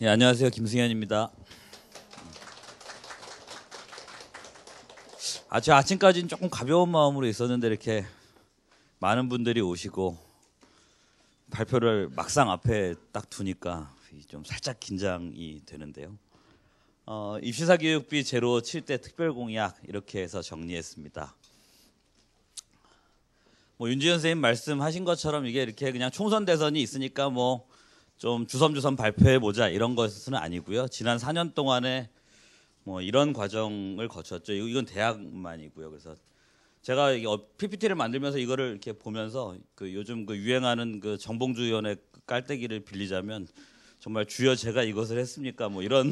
예, 안녕하세요. 김승현입니다. 제가 아침까지는 조금 가벼운 마음으로 있었는데 이렇게 많은 분들이 오시고 발표를 막상 앞에 딱 두니까 좀 살짝 긴장이 되는데요. 입시사교육비 제로 7대 특별공약 이렇게 해서 정리했습니다. 윤지현 선생님 말씀하신 것처럼 이게 이렇게 그냥 총선 대선이 있으니까 좀 주섬주섬 발표해보자 이런 것은 아니고요. 지난 4년 동안에 이런 과정을 거쳤죠. 이건 대학만이고요. 그래서 제가 PPT를 만들면서 이거를 이렇게 보면서 요즘 유행하는 정봉주 의원의 깔때기를 빌리자면 정말 주여 제가 이것을 했습니까? 이런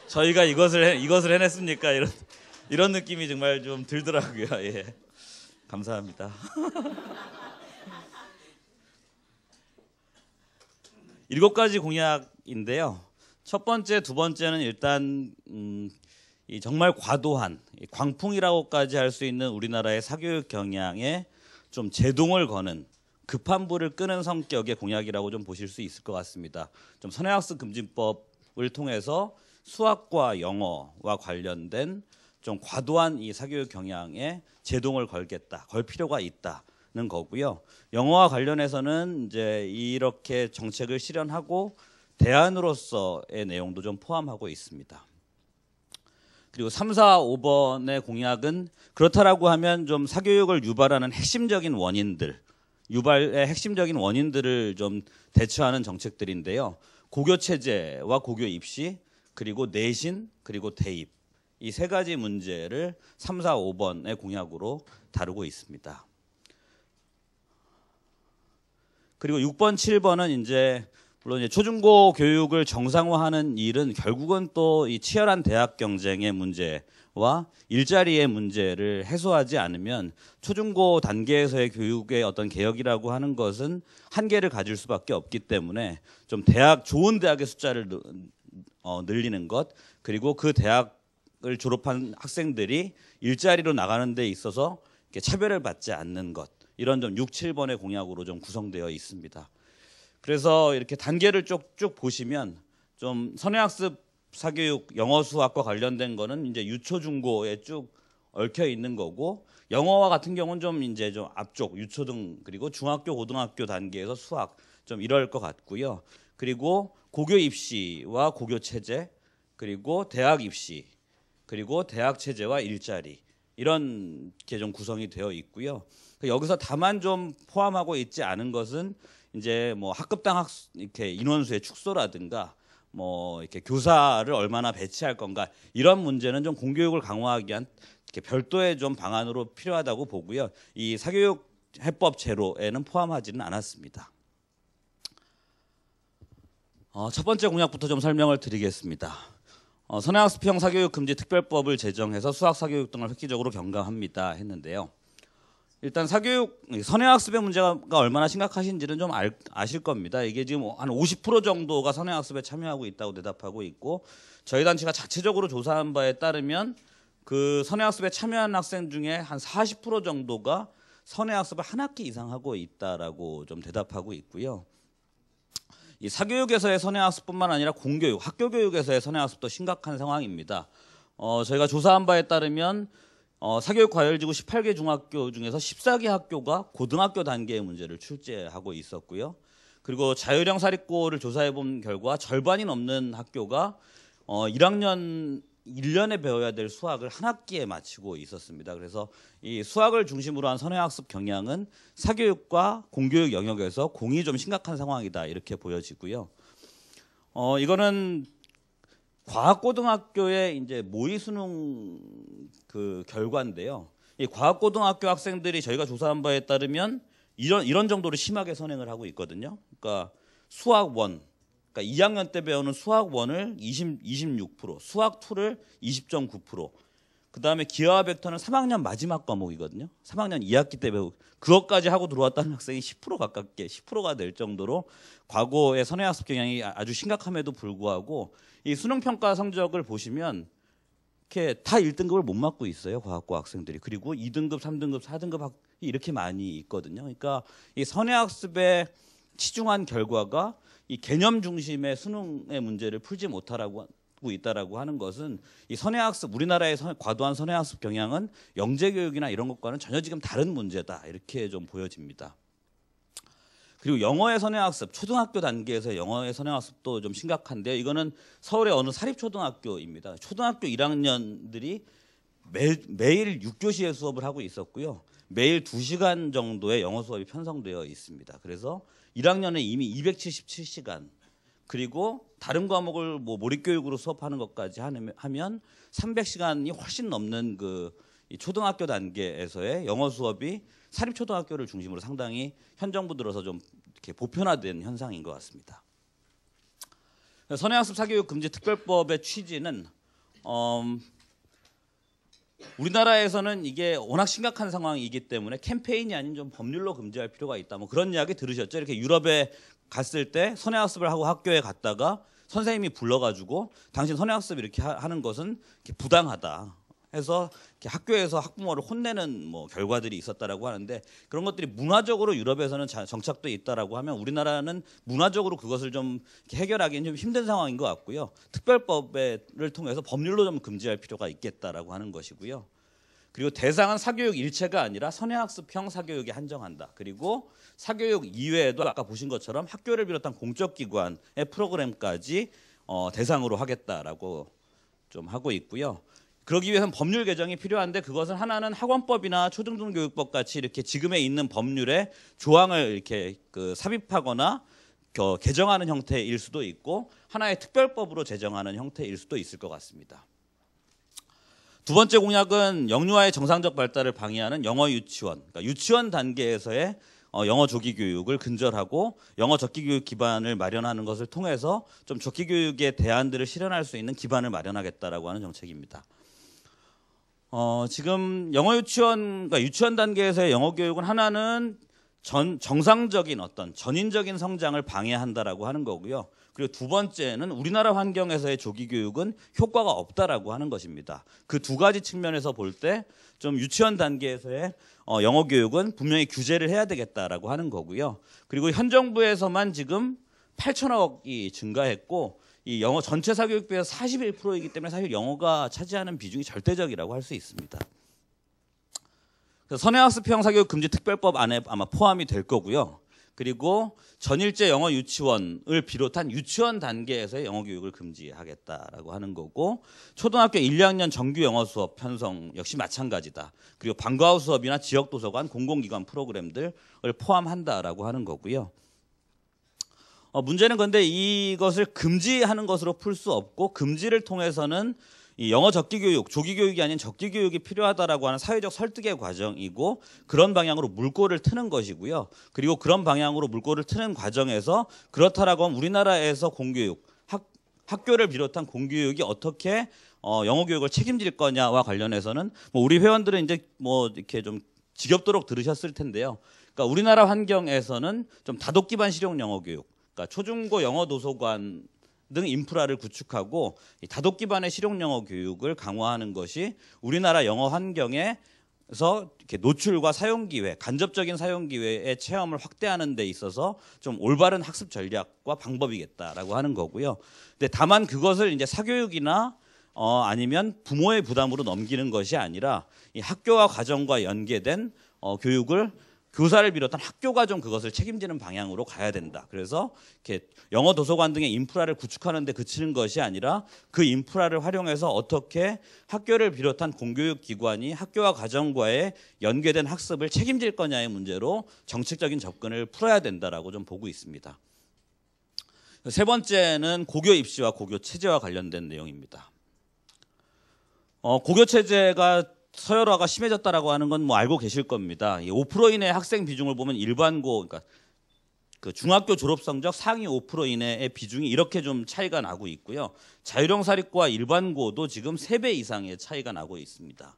저희가 이것을 해냈습니까? 이런 느낌이 정말 좀 들더라고요. 예. 감사합니다. 7가지 공약인데요. 첫 번째, 두 번째는 일단 이 정말 과도한 광풍이라고까지 할 수 있는 우리나라의 사교육 경향에 좀 제동을 거는 급한 불을 끄는 성격의 공약이라고 좀 보실 수 있을 것 같습니다. 좀 선행학습 금지법을 통해서 수학과 영어와 관련된 좀 과도한 이 사교육 경향에 제동을 걸 필요가 있다는 거고요. 영어와 관련해서는 이제 이렇게 정책을 실현하고 대안으로서의 내용도 좀 포함하고 있습니다. 그리고 3, 4, 5번의 공약은 그렇다라고 하면 좀 사교육을 유발하는 핵심적인 원인들, 유발의 핵심적인 원인들을 좀 대처하는 정책들인데요. 고교 체제와 고교 입시, 그리고 내신, 그리고 대입 이 3가지 문제를 3, 4, 5번의 공약으로 다루고 있습니다. 그리고 6번, 7번은 물론 초중고 교육을 정상화하는 일은 결국은 또 이 치열한 대학 경쟁의 문제와 일자리의 문제를 해소하지 않으면 초중고 단계에서의 교육의 어떤 개혁이라고 하는 것은 한계를 가질 수밖에 없기 때문에 좀 좋은 대학의 숫자를 늘리는 것, 그리고 그 대학을 졸업한 학생들이 일자리로 나가는 데 있어서 차별을 받지 않는 것, 이런 좀 6, 7번의 공약으로 좀 구성되어 있습니다. 그래서 이렇게 단계를 쭉 보시면 좀 선행학습 사교육 영어 수학과 관련된 거는 이제 유초 중고에 쭉 얽혀 있는 거고, 영어와 같은 경우는 좀 앞쪽 유초등 그리고 중학교 고등학교 단계에서 수학 좀 이럴 것 같고요. 그리고 고교 입시와 고교 체제, 그리고 대학 입시, 그리고 대학 체제와 일자리, 이런 게 좀 구성이 되어 있고요. 여기서 다만 좀 포함하고 있지 않은 것은 이제 학급당 이렇게 인원수의 축소라든가 이렇게 교사를 얼마나 배치할 건가, 이런 문제는 좀 공교육을 강화하기 위한 이렇게 별도의 좀 방안으로 필요하다고 보고요. 이 사교육 해법 제로에는 포함하지는 않았습니다. 첫 번째 공약부터 좀 설명을 드리겠습니다. 선행학습형 사교육 금지 특별법을 제정해서 수학 사교육 등을 획기적으로 경감합니다 했는데요. 일단 선행학습의 문제가 얼마나 심각하신지는 좀 아실 겁니다. 이게 지금 한 50% 정도가 선행학습에 참여하고 있다고 대답하고 있고, 저희 단체가 자체적으로 조사한 바에 따르면 그 선행학습에 참여한 학생 중에 한 40% 정도가 선행학습을 한 학기 이상 하고 있다라고 좀 대답하고 있고요. 이 사교육에서의 선행학습뿐만 아니라 공교육, 학교교육에서의 선행학습도 심각한 상황입니다. 저희가 조사한 바에 따르면 사교육 과열지구 18개 중학교 중에서 14개 학교가 고등학교 단계의 문제를 출제하고 있었고요. 그리고 자율형 사립고를 조사해 본 결과 절반이 넘는 학교가 1년에 배워야 될 수학을 한 학기에 마치고 있었습니다. 그래서 이 수학을 중심으로 한 선행학습 경향은 사교육과 공교육 영역에서 공이 좀 심각한 상황이다, 이렇게 보여지고요. 이거는 과학고등학교의 이제 모의 수능 결과인데요. 이 과학고등학교 학생들이 저희가 조사한 바에 따르면 이런 정도로 심하게 선행을 하고 있거든요. 그러니까 수학 1, 그러니까 2학년 때 배우는 수학 1을 26%, 수학 2를 20.9%, 그다음에 기하와 벡터는 3학년 마지막 과목이거든요. 3학년 2학기 때 배우고 그것까지 하고 들어왔다는 학생이 10% 가깝게 10%가 될 정도로 과거의 선행학습 경향이 아주 심각함에도 불구하고 이 수능평가 성적을 보시면 이렇게 다 1등급을 못 맞고 있어요, 과학고 학생들이. 그리고 2등급, 3등급, 4등급 이렇게 많이 있거든요. 그러니까 이 선행학습에 치중한 결과가 이 개념 중심의 수능의 문제를 풀지 못하고 있다라고 하는 것은 이 선행학습, 우리나라의 과도한 선행학습 경향은 영재교육이나 이런 것과는 전혀 지금 다른 문제다, 이렇게 좀 보여집니다. 그리고 영어의 선행학습, 초등학교 단계에서 영어의 선행학습도 좀 심각한데요. 이거는 서울의 어느 사립초등학교입니다. 초등학교 1학년들이 매일 6교시의 수업을 하고 있었고요. 매일 2시간 정도의 영어 수업이 편성되어 있습니다. 그래서 1학년에 이미 277시간, 그리고 다른 과목을 뭐 몰입교육으로 수업하는 것까지 하면 300시간이 훨씬 넘는 이 초등학교 단계에서의 영어 수업이 사립초등학교를 중심으로 상당히 현 정부 들어서 좀 이렇게 보편화된 현상인 것 같습니다. 선행학습 사교육 금지 특별법의 취지는 우리나라에서는 이게 워낙 심각한 상황이기 때문에 캠페인이 아닌 좀 법률로 금지할 필요가 있다, 뭐 그런 이야기 들으셨죠? 이렇게 유럽에 갔을 때 선행학습을 하고 학교에 갔다가 선생님이 불러가지고 당신 선행학습 이렇게 하는 것은 이렇게 부당하다 해서 이렇게 학교에서 학부모를 혼내는 뭐 결과들이 있었다라고 하는데, 그런 것들이 문화적으로 유럽에서는 정착돼 있다라고 하면 우리나라는 문화적으로 그것을 좀 해결하기는 좀 힘든 상황인 것 같고요. 특별법을 통해서 법률로 좀 금지할 필요가 있겠다라고 하는 것이고요. 그리고 대상은 사교육 일체가 아니라 선행학습형 사교육에 한정한다. 그리고 사교육 이외에도 아까 보신 것처럼 학교를 비롯한 공적 기관의 프로그램까지 대상으로 하겠다라고 좀 하고 있고요. 그러기 위해서는 법률 개정이 필요한데, 그것은 하나는 학원법이나 초등교육법 같이 이렇게 지금에 있는 법률에 조항을 이렇게 삽입하거나 개정하는 형태일 수도 있고, 하나의 특별법으로 제정하는 형태일 수도 있을 것 같습니다. 두 번째 공약은 영유아의 정상적 발달을 방해하는 영어 유치원, 그러니까 유치원 단계에서의 영어 조기 교육을 근절하고 영어 적기 교육 기반을 마련하는 것을 통해서 좀 적기 교육의 대안들을 실현할 수 있는 기반을 마련하겠다라고 하는 정책입니다. 지금 영어 유치원, 그러니까 유치원 단계에서의 영어 교육은 하나는 정상적인 어떤 전인적인 성장을 방해한다라고 하는 거고요. 그리고 두 번째는 우리나라 환경에서의 조기 교육은 효과가 없다라고 하는 것입니다. 그 두 가지 측면에서 볼 때 좀 유치원 단계에서의 영어 교육은 분명히 규제를 해야 되겠다라고 하는 거고요. 그리고 현 정부에서만 지금 8천억이 증가했고, 이 영어 전체 사교육비에서 41%이기 때문에 사실 영어가 차지하는 비중이 절대적이라고 할 수 있습니다. 그래서 선행학습형 사교육 금지 특별법 안에 아마 포함이 될 거고요. 그리고 전일제 영어 유치원을 비롯한 유치원 단계에서의 영어 교육을 금지하겠다라고 하는 거고, 초등학교 1, 2학년 정규 영어 수업 편성 역시 마찬가지다. 그리고 방과후 수업이나 지역 도서관, 공공기관 프로그램들을 포함한다라고 하는 거고요. 문제는 그런데 이것을 금지하는 것으로 풀 수 없고, 금지를 통해서는 이 영어 적기 교육, 조기 교육이 아닌 적기 교육이 필요하다라고 하는 사회적 설득의 과정이고, 그런 방향으로 물꼬를 트는 것이고요. 그리고 그런 방향으로 물꼬를 트는 과정에서 그렇다라고 하면 우리나라에서 공교육, 학교를 비롯한 공교육이 어떻게 영어 교육을 책임질 거냐와 관련해서는 뭐 우리 회원들은 이제 뭐 이렇게 좀 지겹도록 들으셨을 텐데요. 그러니까 우리나라 환경에서는 좀 다독 기반 실용 영어 교육, 그러니까 초중고 영어 도서관 등 인프라를 구축하고 다독 기반의 실용 영어 교육을 강화하는 것이 우리나라 영어 환경에서 이렇게 노출과 사용 기회, 간접적인 사용 기회의 체험을 확대하는 데 있어서 좀 올바른 학습 전략과 방법이겠다라고 하는 거고요. 근데 다만 그것을 이제 사교육이나 아니면 부모의 부담으로 넘기는 것이 아니라 이 학교와 가정과 연계된 교육을 교사를 비롯한 학교가 좀 그것을 책임지는 방향으로 가야 된다. 그래서 이렇게 영어 도서관 등의 인프라를 구축하는 데 그치는 것이 아니라 그 인프라를 활용해서 어떻게 학교를 비롯한 공교육 기관이 학교와 가정과의 연계된 학습을 책임질 거냐의 문제로 정책적인 접근을 풀어야 된다라고 좀 보고 있습니다. 세 번째는 고교 입시와 고교 체제와 관련된 내용입니다. 고교 체제가 서열화가 심해졌다라고 하는 건 뭐 알고 계실 겁니다. 5% 이내 학생 비중을 보면 일반고, 그러니까 그 중학교 졸업 성적 상위 5% 이내의 비중이 이렇게 좀 차이가 나고 있고요. 자율형 사립고와 일반고도 지금 3배 이상의 차이가 나고 있습니다.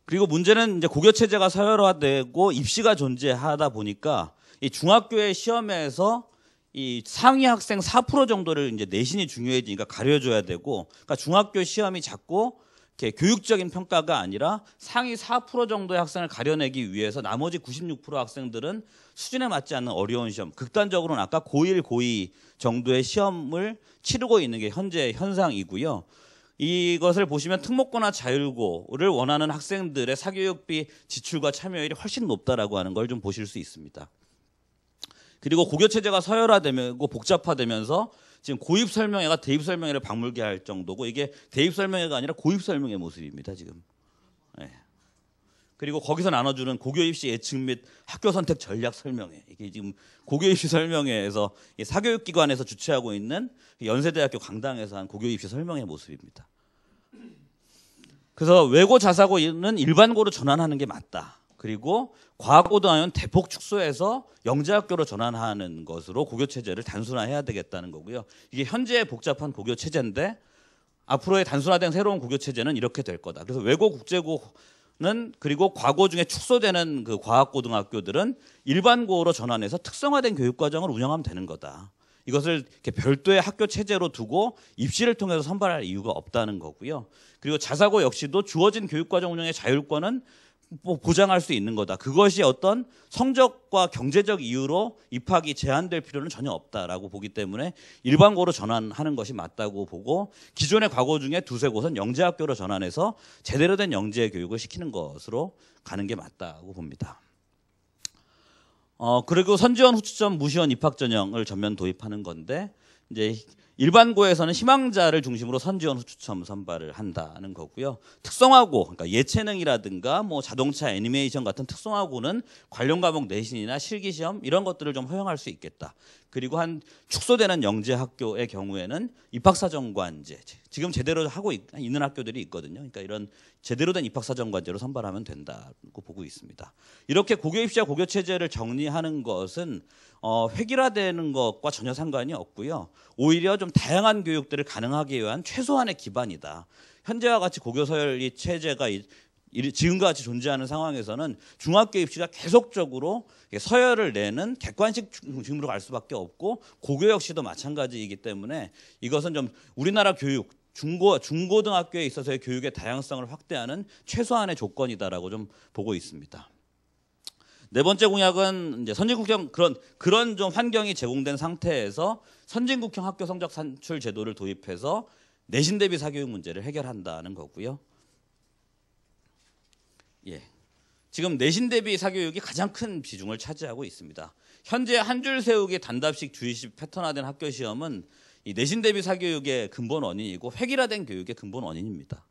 그리고 문제는 이제 고교 체제가 서열화되고 입시가 존재하다 보니까 이 중학교의 시험에서 이 상위 학생 4% 정도를 이제 내신이 중요해지니까 가려줘야 되고, 그러니까 중학교 시험이 자꾸 이렇게 교육적인 평가가 아니라 상위 4% 정도의 학생을 가려내기 위해서 나머지 96% 학생들은 수준에 맞지 않는 어려운 시험, 극단적으로는 아까 고1, 고2 정도의 시험을 치르고 있는 게 현재 현상이고요. 이것을 보시면 특목고나 자율고를 원하는 학생들의 사교육비 지출과 참여율이 훨씬 높다라고 하는 걸 좀 보실 수 있습니다. 그리고 고교 체제가 서열화되고 복잡화되면서 지금 고입 설명회가 대입 설명회를 박물게 할 정도고, 이게 대입 설명회가 아니라 고입 설명회 모습입니다 지금. 네. 그리고 거기서 나눠주는 고교 입시 예측 및 학교 선택 전략 설명회, 이게 지금 고교 입시 설명회에서 사교육기관에서 주최하고 있는 연세대학교 강당에서 한 고교 입시 설명회 모습입니다. 그래서 외고 자사고는 일반고로 전환하는 게 맞다. 그리고 과학고등학교는 대폭 축소해서 영재학교로 전환하는 것으로 고교체제를 단순화해야 되겠다는 거고요. 이게 현재의 복잡한 고교체제인데 앞으로의 단순화된 새로운 고교체제는 이렇게 될 거다. 그래서 외고 국제고는, 그리고 과고 중에 축소되는 그 과학고등학교들은 일반고로 전환해서 특성화된 교육과정을 운영하면 되는 거다. 이것을 이렇게 별도의 학교 체제로 두고 입시를 통해서 선발할 이유가 없다는 거고요. 그리고 자사고 역시도 주어진 교육과정 운영의 자율권은 보장할 수 있는 거다. 그것이 어떤 성적과 경제적 이유로 입학이 제한될 필요는 전혀 없다라고 보기 때문에 일반고로 전환하는 것이 맞다고 보고, 기존의 과고 중에 두세 곳은 영재학교로 전환해서 제대로 된 영재 교육을 시키는 것으로 가는 게 맞다고 봅니다. 그리고 선지원, 후추점, 무시원 입학 전형을 전면 도입하는 건데, 이제 일반고에서는 희망자를 중심으로 선지원, 후추점 선발을 한다는 거고요. 특성화고, 그러니까 예체능이라든가 뭐 자동차, 애니메이션 같은 특성화고는 관련 과목 내신이나 실기시험 이런 것들을 좀 허용할 수 있겠다. 그리고 한 축소되는 영재학교의 경우에는 입학사정관제, 지금 제대로 하고 있는 학교들이 있거든요. 그러니까 이런 제대로 된 입학사정관제로 선발하면 된다고 보고 있습니다. 이렇게 고교입시와 고교체제를 정리하는 것은 획일화되는 것과 전혀 상관이 없고요. 오히려 좀 다양한 교육들을 가능하기 위한 최소한의 기반이다. 현재와 같이 고교 서열이 체제가 지금과 같이 존재하는 상황에서는 중학교 입시가 계속적으로 서열을 내는 객관식 중심으로 갈 수밖에 없고, 고교 역시도 마찬가지이기 때문에 이것은 좀 우리나라 교육, 중고등학교에 있어서의 교육의 다양성을 확대하는 최소한의 조건이다라고 좀 보고 있습니다. 네 번째 공약은 이제 선진국형 그런 좀 환경이 제공된 상태에서 선진국형 학교 성적 산출 제도를 도입해서 내신 대비 사교육 문제를 해결한다는 거고요. 예. 지금 내신 대비 사교육이 가장 큰 비중을 차지하고 있습니다. 현재 한 줄 세우기 단답식 주의식 패턴화된 학교 시험은 이 내신 대비 사교육의 근본 원인이고 획일화된 교육의 근본 원인입니다.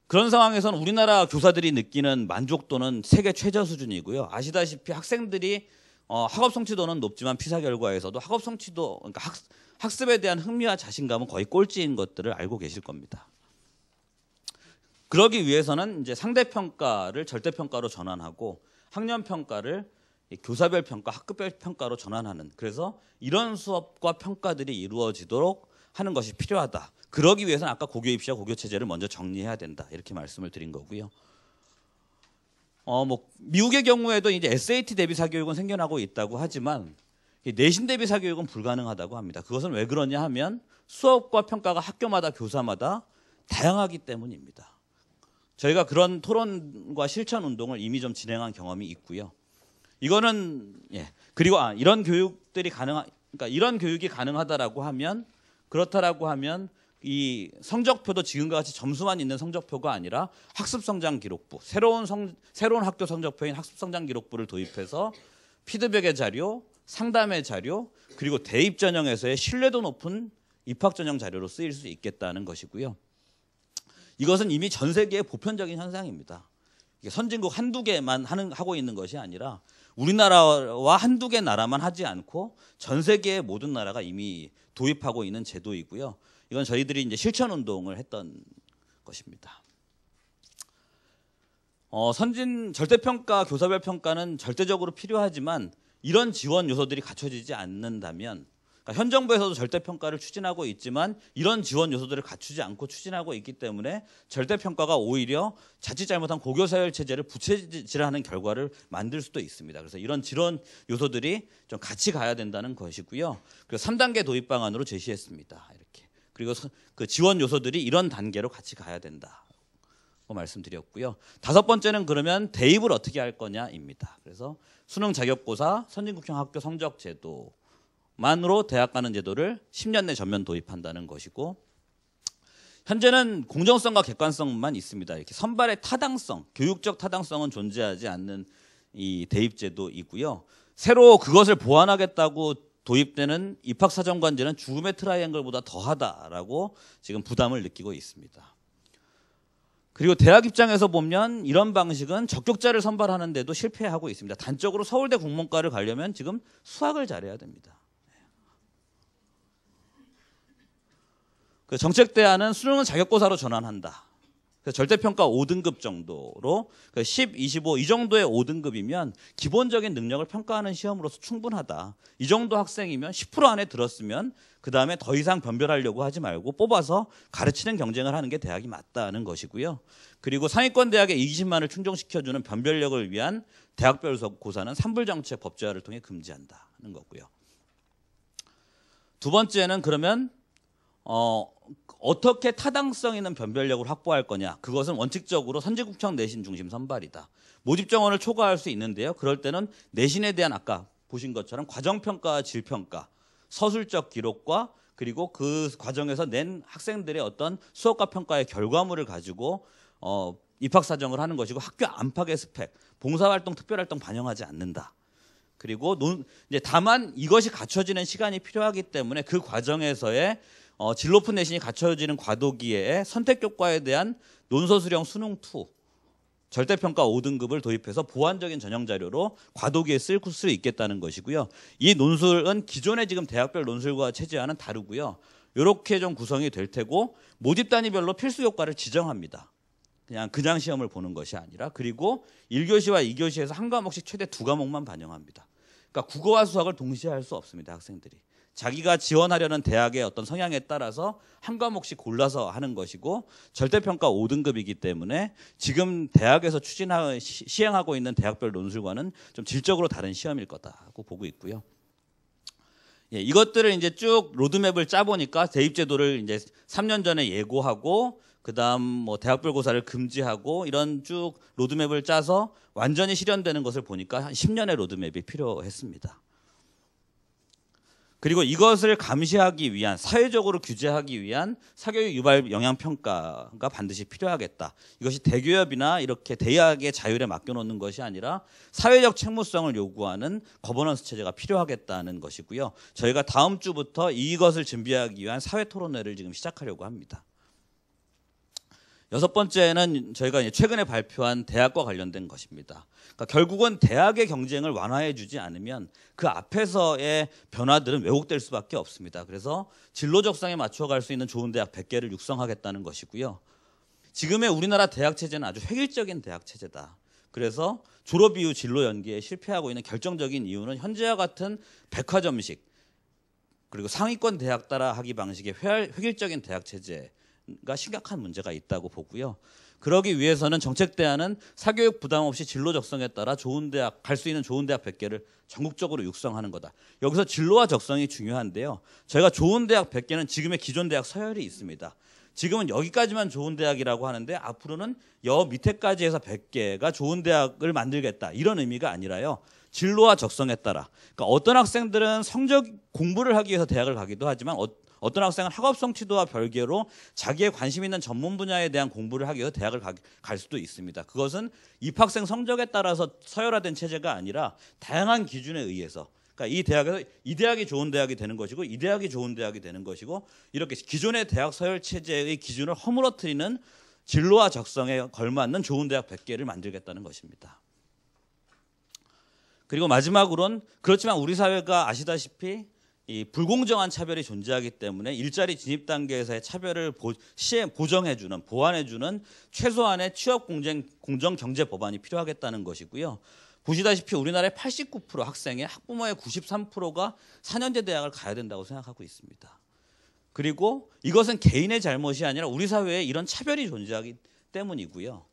그런 상황에서는 우리나라 교사들이 느끼는 만족도는 세계 최저 수준이고요. 아시다시피 학생들이 학업 성취도는 높지만 피사 결과에서도 학업 성취도, 그러니까 학습에 대한 흥미와 자신감은 거의 꼴찌인 것들을 알고 계실 겁니다. 그러기 위해서는 이제 상대평가를 절대평가로 전환하고 학년평가를 교사별 평가, 학급별 평가로 전환하는, 그래서 이런 수업과 평가들이 이루어지도록 하는 것이 필요하다. 그러기 위해서는 아까 고교 입시와 고교 체제를 먼저 정리해야 된다. 이렇게 말씀을 드린 거고요. 미국의 경우에도 이제 SAT 대비 사교육은 생겨나고 있다고 하지만 내신 대비 사교육은 불가능하다고 합니다. 그것은 왜 그러냐 하면 수업과 평가가 학교마다 교사마다 다양하기 때문입니다. 저희가 그런 토론과 실천 운동을 이미 좀 진행한 경험이 있고요. 이거는 그리고 이런 교육들이 그러니까 이런 교육이 가능하다라고 하면, 그렇다라고 하면 이 성적표도 지금과 같이 점수만 있는 성적표가 아니라 학습성장기록부, 새로운 학교 성적표인 학습성장기록부를 도입해서 피드백의 자료, 상담의 자료, 그리고 대입 전형에서의 신뢰도 높은 입학 전형 자료로 쓰일 수 있겠다는 것이고요. 이것은 이미 전 세계의 보편적인 현상입니다. 선진국 한두 개만 하고 있는 것이 아니라 우리나라와 한두 개 나라만 하지 않고 전 세계의 모든 나라가 이미 도입하고 있는 제도이고요. 이건 저희들이 이제 실천 운동을 했던 것입니다. 선진 절대평가, 교사별 평가는 절대적으로 필요하지만 이런 지원 요소들이 갖춰지지 않는다면, 그러니까 현 정부에서도 절대평가를 추진하고 있지만 이런 지원 요소들을 갖추지 않고 추진하고 있기 때문에 절대평가가 오히려 자칫 잘못한 고교서열 체제를 부채질하는 결과를 만들 수도 있습니다. 그래서 이런 지원 요소들이 좀 같이 가야 된다는 것이고요. 그래서 3단계 도입 방안으로 제시했습니다. 이렇게. 그리고 그 지원 요소들이 이런 단계로 같이 가야 된다. 말씀드렸고요. 다섯 번째는 그러면 대입을 어떻게 할 거냐입니다. 그래서 수능 자격고사, 선진국형 학교 성적 제도만으로 대학 가는 제도를 10년 내 전면 도입한다는 것이고, 현재는 공정성과 객관성만 있습니다. 이렇게 선발의 타당성, 교육적 타당성은 존재하지 않는 이 대입 제도이고요. 새로 그것을 보완하겠다고 도입되는 입학사정관제는 죽음의 트라이앵글보다 더하다라고 지금 부담을 느끼고 있습니다. 그리고 대학 입장에서 보면 이런 방식은 적격자를 선발하는데도 실패하고 있습니다. 단적으로 서울대 국문과를 가려면 지금 수학을 잘해야 됩니다. 그 정책 대안은 수능은 자격고사로 전환한다. 그래서 절대평가 5등급 정도로 10, 25 이 정도의 5등급이면 기본적인 능력을 평가하는 시험으로서 충분하다. 이 정도 학생이면 10% 안에 들었으면 그 다음에 더 이상 변별하려고 하지 말고 뽑아서 가르치는 경쟁을 하는 게 대학이 맞다는 것이고요. 그리고 상위권 대학의 이기심만을 충족시켜주는 변별력을 위한 대학별 고사는 산불정책 법제화를 통해 금지한다는 거고요. 두 번째는 그러면 어떻게 타당성 있는 변별력을 확보할 거냐. 그것은 원칙적으로 선진국형 내신 중심 선발이다. 모집 정원을 초과할 수 있는데요. 그럴 때는 내신에 대한 아까 보신 것처럼 과정평가와 질평가, 서술적 기록과 그리고 그 과정에서 낸 학생들의 어떤 수업과 평가의 결과물을 가지고 입학사정을 하는 것이고, 학교 안팎의 스펙, 봉사활동, 특별활동 반영하지 않는다. 그리고 이제 다만 이것이 갖춰지는 시간이 필요하기 때문에 그 과정에서의 질 높은 내신이 갖춰지는 과도기에 선택교과에 대한 논서수령 수능2 절대평가 5등급을 도입해서 보완적인 전형자료로 과도기에 쓸 수 있겠다는 것이고요. 이 논술은 기존의 지금 대학별 논술과 체제와는 다르고요. 이렇게 좀 구성이 될 테고, 모집 단위별로 필수 교과를 지정합니다. 그냥 시험을 보는 것이 아니라, 그리고 1교시와 2교시에서 한 과목씩 최대 2과목만 반영합니다. 그러니까 국어와 수학을 동시에 할 수 없습니다. 학생들이. 자기가 지원하려는 대학의 어떤 성향에 따라서 한 과목씩 골라서 하는 것이고, 절대평가 5등급이기 때문에 지금 대학에서 시행하고 있는 대학별 논술과는 좀 질적으로 다른 시험일 거다고 보고 있고요. 예, 이것들을 이제 쭉 로드맵을 짜보니까 대입제도를 이제 3년 전에 예고하고, 그다음 뭐 대학별 고사를 금지하고, 이런 쭉 로드맵을 짜서 완전히 실현되는 것을 보니까 한 10년의 로드맵이 필요했습니다. 그리고 이것을 감시하기 위한, 사회적으로 규제하기 위한 사교육 유발 영향평가가 반드시 필요하겠다. 이것이 대기업이나 이렇게 대학의 자율에 맡겨놓는 것이 아니라 사회적 책무성을 요구하는 거버넌스 체제가 필요하겠다는 것이고요. 저희가 다음 주부터 이것을 준비하기 위한 사회토론회를 지금 시작하려고 합니다. 여섯 번째는 저희가 이제 최근에 발표한 대학과 관련된 것입니다. 그러니까 결국은 대학의 경쟁을 완화해 주지 않으면 그 앞에서의 변화들은 왜곡될 수밖에 없습니다. 그래서 진로 적성에 맞춰갈 수 있는 좋은 대학 100개를 육성하겠다는 것이고요. 지금의 우리나라 대학 체제는 아주 획일적인 대학 체제다. 그래서 졸업 이후 진로 연계에 실패하고 있는 결정적인 이유는 현재와 같은 백화점식, 그리고 상위권 대학 따라 하기 방식의 획일적인 대학 체제가 심각한 문제가 있다고 보고요. 그러기 위해서는 정책 대안은 사교육 부담 없이 진로 적성에 따라 좋은 대학, 갈 수 있는 좋은 대학 100개를 전국적으로 육성하는 거다. 여기서 진로와 적성이 중요한데요. 저희가 좋은 대학 100개는 지금의 기존 대학 서열이 있습니다. 지금은 여기까지만 좋은 대학이라고 하는데, 앞으로는 여 밑에까지 해서 100개가 좋은 대학을 만들겠다, 이런 의미가 아니라요. 진로와 적성에 따라. 그러니까 어떤 학생들은 성적 공부를 하기 위해서 대학을 가기도 하지만, 어떤 학생은 학업 성취도와 별개로 자기의 관심 있는 전문 분야에 대한 공부를 하기 위해서 대학을 갈 수도 있습니다. 그것은 입학생 성적에 따라서 서열화된 체제가 아니라 다양한 기준에 의해서, 그러니까 이 대학에서 이 대학이 좋은 대학이 되는 것이고, 이 대학이 좋은 대학이 되는 것이고, 이렇게 기존의 대학 서열 체제의 기준을 허물어뜨리는 진로와 적성에 걸맞는 좋은 대학 100개를 만들겠다는 것입니다. 그리고 마지막으로는, 그렇지만 우리 사회가 아시다시피 이 불공정한 차별이 존재하기 때문에 일자리 진입 단계에서의 차별을 보정해주는, 보완해주는 최소한의 취업 공정 경제 법안이 필요하겠다는 것이고요. 보시다시피 우리나라의 89% 학생의 학부모의 93%가 4년제 대학을 가야 된다고 생각하고 있습니다. 그리고 이것은 개인의 잘못이 아니라 우리 사회에 이런 차별이 존재하기 때문이고요.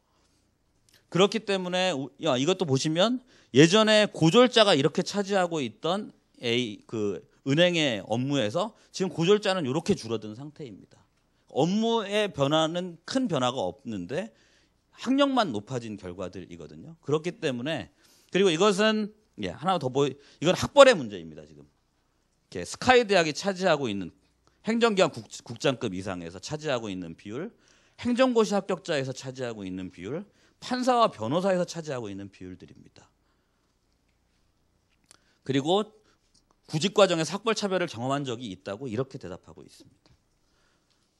그렇기 때문에 이것도 보시면, 예전에 고졸자가 이렇게 차지하고 있던 은행의 업무에서 지금 고졸자는 이렇게 줄어든 상태입니다. 업무의 변화는 큰 변화가 없는데 학력만 높아진 결과들이거든요. 그렇기 때문에 그리고 이것은 하나 더 이건 학벌의 문제입니다. 지금 스카이 대학이 차지하고 있는 행정기관 국장급 이상에서 차지하고 있는 비율, 행정고시 합격자에서 차지하고 있는 비율, 판사와 변호사에서 차지하고 있는 비율들입니다. 그리고 구직과정에서 학벌차별을 경험한 적이 있다고 이렇게 대답하고 있습니다.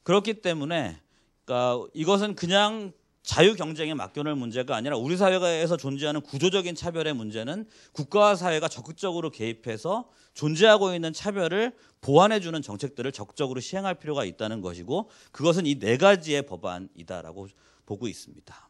그렇기 때문에 그러니까 이것은 그냥 자유경쟁에 맡겨놓을 문제가 아니라 우리 사회에서 존재하는 구조적인 차별의 문제는 국가와 사회가 적극적으로 개입해서 존재하고 있는 차별을 보완해주는 정책들을 적극적으로 시행할 필요가 있다는 것이고 그것은 이 4가지의 법안이다라고 보고 있습니다.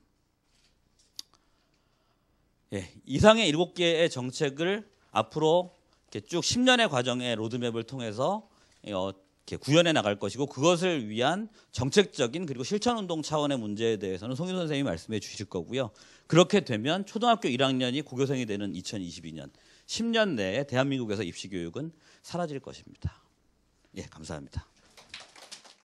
이상의 7개의 정책을 앞으로 이렇게 쭉 10년의 과정의 로드맵을 통해서 이렇게 구현해 나갈 것이고 그것을 위한 정책적인 그리고 실천운동 차원의 문제에 대해서는 송윤 선생님이 말씀해 주실 거고요. 그렇게 되면 초등학교 1학년이 고교생이 되는 2022년 10년 내에 대한민국에서 입시교육은 사라질 것입니다. 감사합니다.